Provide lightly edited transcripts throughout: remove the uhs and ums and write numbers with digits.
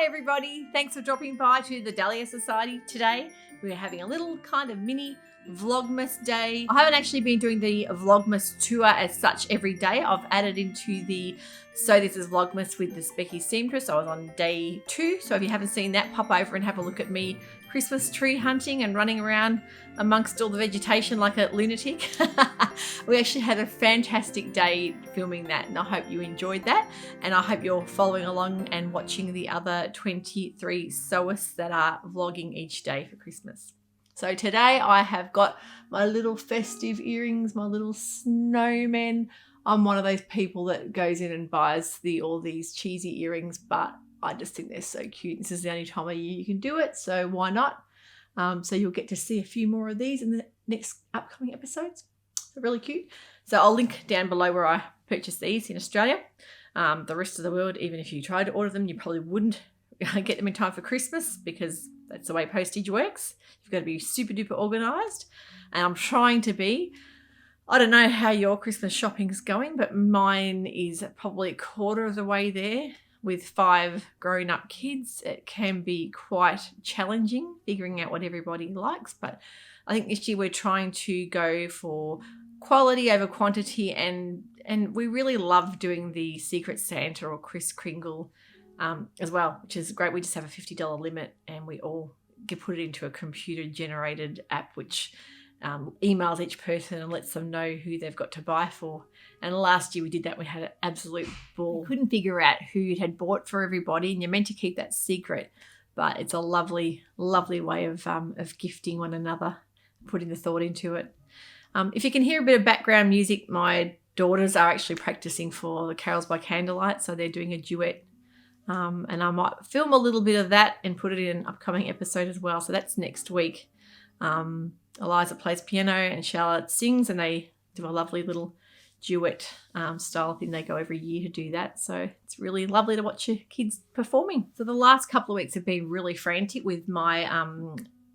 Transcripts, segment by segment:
Hi everybody, thanks for dropping by to the Dahlia Society today. We're having a little kind of mini Vlogmas day. I haven't actually been doing the Vlogmas tour as such every day. I've added into the So This Is Vlogmas with the Specky Seamstress. I was on day 2, so if you haven't seen that, pop over and have a look at me Christmas tree hunting and running around amongst all the vegetation like a lunatic. We actually had a fantastic day filming that, and I hope you enjoyed that, and I hope you're following along and watching the other 23 sewists that are vlogging each day for Christmas. So today I have got my little festive earrings, my little snowman. I'm one of those people that goes in and buys all these cheesy earrings, but I just think they're so cute. This is the only time of year you can do it, so why not? So you'll get to see a few more of these in the next upcoming episodes. They're really cute. So I'll link down below where I purchased these in Australia. The rest of the world, even if you tried to order them, you probably wouldn't get them in time for Christmas because that's the way postage works. You've got to be super duper organised. And I'm trying to be. I don't know how your Christmas shopping's going, but mine is probably a quarter of the way there. With 5 grown-up kids, it can be quite challenging figuring out what everybody likes. But I think this year we're trying to go for quality over quantity, and we really love doing the Secret Santa or Kris Kringle as well, which is great. We just have a $50 limit, and we all get put it into a computer-generated app, which emails each person and lets them know who they've got to buy for. And last year we did that. We had an absolute ball. We couldn't figure out who it had bought for everybody, and you're meant to keep that secret, but it's a lovely, lovely way of gifting one another, putting the thought into it. If you can hear a bit of background music, my daughters are actually practicing for the Carols by Candlelight, so they're doing a duet. And I might film a little bit of that and put it in an upcoming episode as well. So that's next week. Eliza plays piano and Charlotte sings, and they do a lovely little duet style thing. They go every year to do that. So it's really lovely to watch your kids performing. So the last couple of weeks have been really frantic with my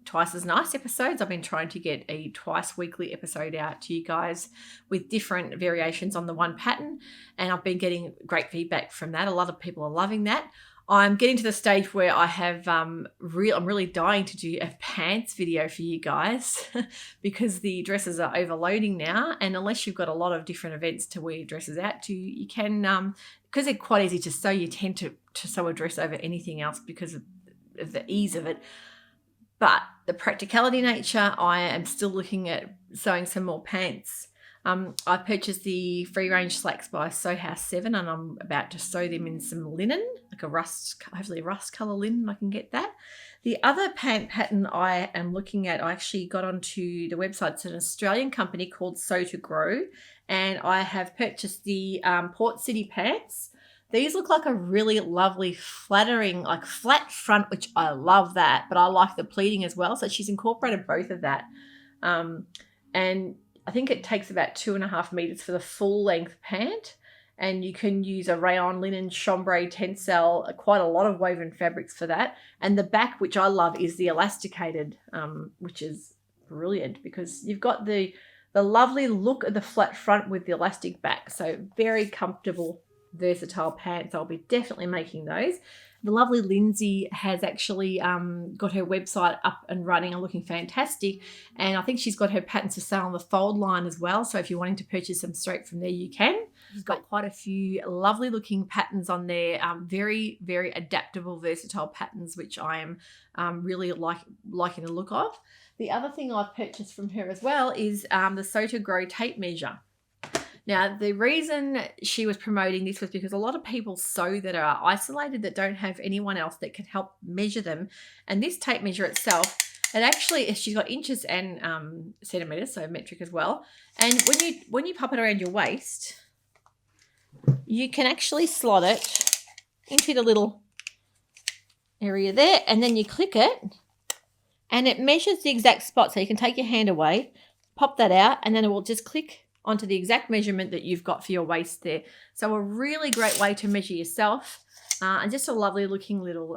Twice as Nice episodes. I've been trying to get a twice weekly episode out to you guys with different variations on the one pattern, and I've been getting great feedback from that. A lot of people are loving that. I'm getting to the stage where I have I'm really dying to do a pants video for you guys because the dresses are overloading now, and unless you've got a lot of different events to wear dresses out to, you can because they're quite easy to sew, you tend to sew a dress over anything else because of the ease of it. But the practicality nature, I am still looking at sewing some more pants. I purchased the free range slacks by Sew House 7, and I'm about to sew them in some linen, like hopefully a rust colour linen. I can get that. The other pant pattern I am looking at, I actually got onto the website. It's an Australian company called Sew to Grow, and I have purchased the Port City pants. These look like a really lovely flattering, like flat front, which I love that, but I like the pleating as well. So she's incorporated both of that. And I think it takes about 2.5 meters for the full length pant, and you can use a rayon, linen, chambray, tencel, quite a lot of woven fabrics for that. And the back, which I love, is the elasticated, which is brilliant because you've got the lovely look of the flat front with the elastic back. So very comfortable, versatile pants. I'll be definitely making those. The lovely Lindsay has actually got her website up and running and looking fantastic, and I think she's got her patterns for sale on the fold line as well, so if you're wanting to purchase them straight from there, you can. She's got quite a few lovely looking patterns on there, very, very adaptable, versatile patterns, which I am really liking the look of. The other thing I've purchased from her as well is the Sew to Grow tape measure. Now, the reason she was promoting this was because a lot of people sew that are isolated, that don't have anyone else that can help measure them. And this tape measure itself, it actually, she's got inches and centimeters, so metric as well. And when you pop it around your waist, you can actually slot it into the little area there, and then you click it, and it measures the exact spot. So you can take your hand away, pop that out, and then it will just click onto the exact measurement that you've got for your waist there. So a really great way to measure yourself, and just a lovely looking little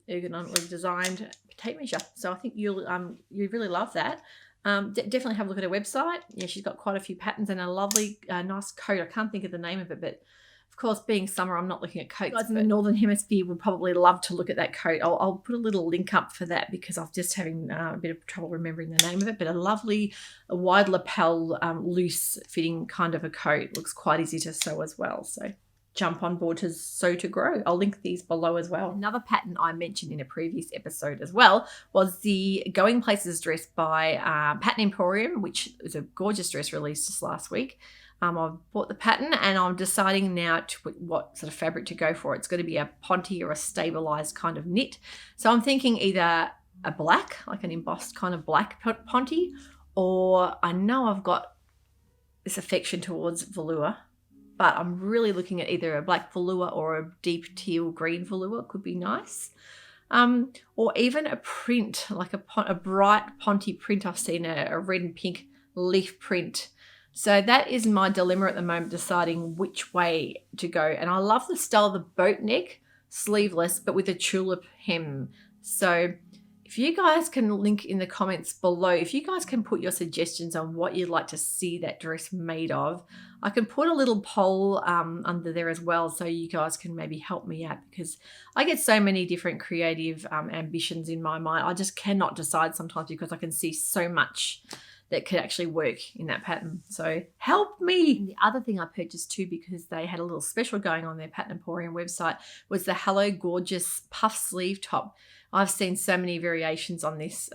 ergonomically designed tape measure. So I think you really love that. Definitely have a look at her website. Yeah, she's got quite a few patterns and a lovely nice coat. I can't think of the name of it, but Of course, being summer, I'm not looking at coats. Guys in the Northern Hemisphere would probably love to look at that coat. I'll put a little link up for that because I'm just having a bit of trouble remembering the name of it. But a lovely, wide lapel, loose fitting kind of a coat. Looks quite easy to sew as well. So jump on board to Sew to Grow. I'll link these below as well. Another pattern I mentioned in a previous episode as well was the Going Places dress by Pattern Emporium, which is a gorgeous dress released just last week. I've bought the pattern and I'm deciding now what sort of fabric to go for. It's going to be a ponte or a stabilized kind of knit. So I'm thinking either a black, like an embossed kind of black ponte, or I know I've got this affection towards velour, but I'm really looking at either a black velour or a deep teal green velour. Could be nice. Or even a print, like a bright ponte print. I've seen a red and pink leaf print. So that is my dilemma at the moment, deciding which way to go. And I love the style of the boat neck, sleeveless, but with a tulip hem. So if you guys can link in the comments below, if you guys can put your suggestions on what you'd like to see that dress made of, I can put a little poll under there as well, so you guys can maybe help me out, because I get so many different creative ambitions in my mind. I just cannot decide sometimes because I can see so much that could actually work in that pattern. So help me. And the other thing I purchased too, because they had a little special going on their Pattern Emporium website, was the Hello Gorgeous puff sleeve top. I've seen so many variations on this.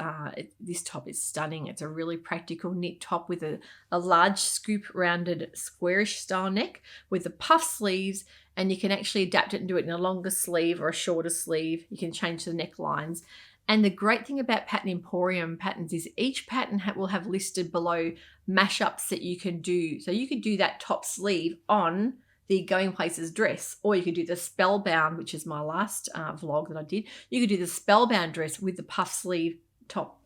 This top is stunning. It's a really practical knit top with a large scoop rounded squarish style neck with the puff sleeves, and you can actually adapt it and do it in a longer sleeve or a shorter sleeve. You can change the necklines. And the great thing about Pattern Emporium patterns is each pattern will have listed below mashups that you can do. So you could do that top sleeve on the Going Places dress, or you could do the Spellbound, which is my last vlog that I did. You could do the Spellbound dress with the puff sleeve top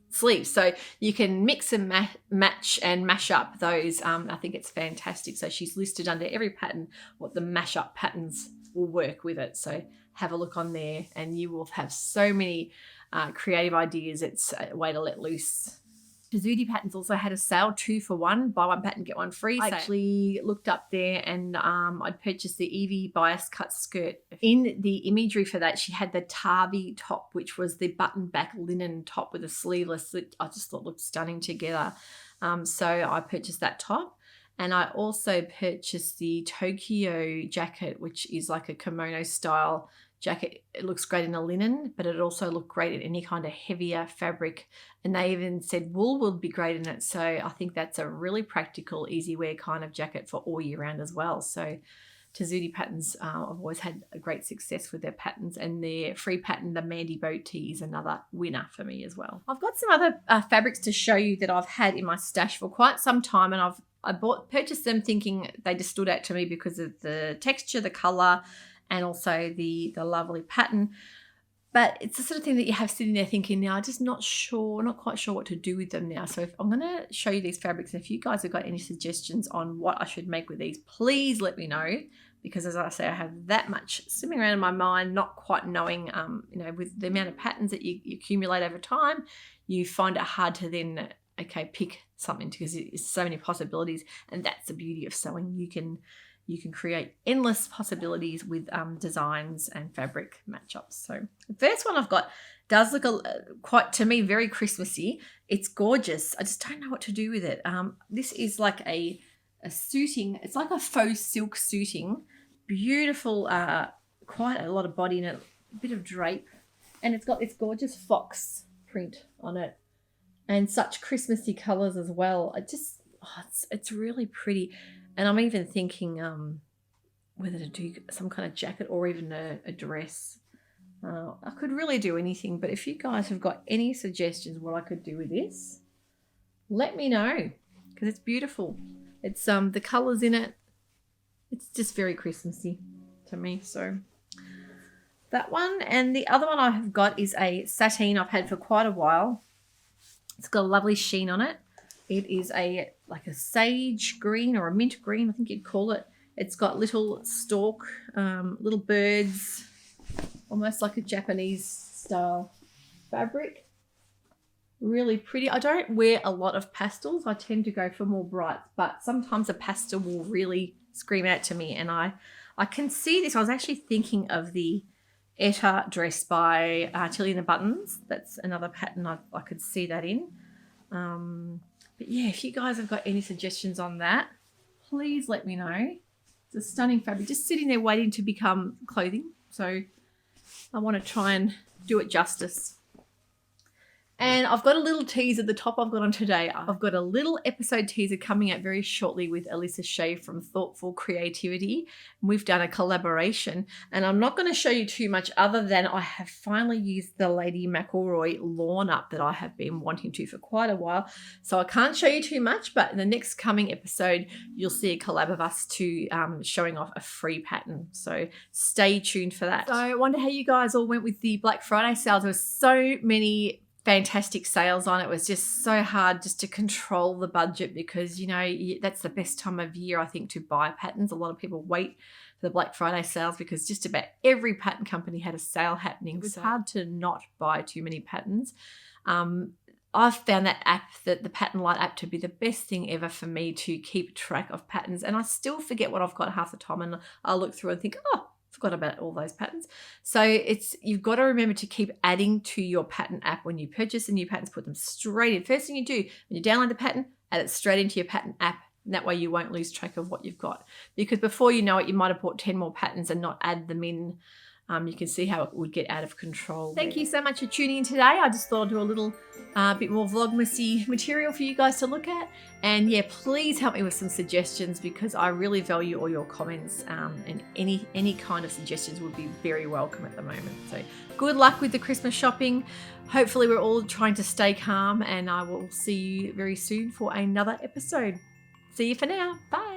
sleeves. So you can mix and match and mash up those. I think it's fantastic. So she's listed under every pattern what the mashup patterns will work with it. So have a look on there and you will have so many creative ideas. It's a way to let loose. Tessuti Patterns also had a sale 2 for 1, buy one pattern get one free. I actually looked up there and I'd purchased the Evie bias cut skirt. In the imagery for that, she had the Tavi top, which was the button back linen top with a sleeveless that I just thought looked stunning together. So I purchased that top. And I also purchased the Tokyo jacket, which is like a kimono style jacket. It looks great in a linen, but it also looked great in any kind of heavier fabric. And they even said wool would be great in it. So I think that's a really practical, easy wear kind of jacket for all year round as well. So Tessuti Patterns, I've always had a great success with their patterns, and their free pattern, the Mandy Boat Tee, is another winner for me as well. I've got some other fabrics to show you that I've had in my stash for quite some time, and I purchased them thinking they just stood out to me because of the texture, the color, and also the lovely pattern. But it's the sort of thing that you have sitting there thinking, now I'm just not quite sure what to do with them now. So if I'm going to show you these fabrics, and if you guys have got any suggestions on what I should make with these, please let me know. Because as I say, I have that much swimming around in my mind, not quite knowing, with the amount of patterns that you accumulate over time, you find it hard to then, pick something, because there's so many possibilities. And that's the beauty of sewing. You can create endless possibilities with designs and fabric matchups. So the first one I've got does look quite, to me, very Christmassy. It's gorgeous. I just don't know what to do with it. This is like a suiting. It's like a faux silk suiting. Beautiful, quite a lot of body in it, a bit of drape. And it's got this gorgeous fox print on it. And such Christmassy colours as well. It's really pretty. And I'm even thinking whether to do some kind of jacket or even a dress. I could really do anything, but if you guys have got any suggestions what I could do with this, let me know, because it's beautiful. It's the colours in it. It's just very Christmassy to me. So that one. And the other one I have got is a sateen I've had for quite a while. It's got a lovely sheen on it. It is like a sage green or a mint green, I think you'd call it. It's got little stalk, little birds, almost like a Japanese style fabric. really pretty. I don't wear a lot of pastels. I tend to go for more brights, but sometimes a pastel will really scream out to me, and I can see this. I was actually thinking of the Etta dress by Tilly and the Buttons. That's another pattern I could see that in. But yeah, if you guys have got any suggestions on that, please let me know. It's a stunning fabric, just sitting there waiting to become clothing. So I want to try and do it justice. And I've got a little teaser at the top I've got on today. I've got a little episode teaser coming out very shortly with Alyssa Shea from Thoughtful Creativity. We've done a collaboration, and I'm not going to show you too much other than I have finally used the Lady McElroy lawn up that I have been wanting to for quite a while. So I can't show you too much, but in the next coming episode, you'll see a collab of us two showing off a free pattern. So stay tuned for that. So I wonder how you guys all went with the Black Friday sales. There were so many fantastic sales on. It was just so hard just to control the budget because, you know, that's the best time of year, I think, to buy patterns. A lot of people wait for the Black Friday sales because just about every pattern company had a sale happening. It was hard to not buy too many patterns. I've found that app, the Pattern Light app, to be the best thing ever for me to keep track of patterns. And I still forget what I've got half the time, and I'll look through and think, oh, forgot about all those patterns. So you've got to remember to keep adding to your pattern app. When you purchase the new patterns, put them straight in. First thing you do when you download the pattern, add it straight into your pattern app. And that way you won't lose track of what you've got. Because before you know it, you might have bought 10 more patterns and not add them in. You can see how it would get out of control. Thank you so much for tuning in today. I just thought I'd do a little bit more Vlogmasy material for you guys to look at. And yeah, please help me with some suggestions because I really value all your comments, and any kind of suggestions would be very welcome at the moment. So good luck with the Christmas shopping. Hopefully we're all trying to stay calm, and I will see you very soon for another episode. See you for now. Bye.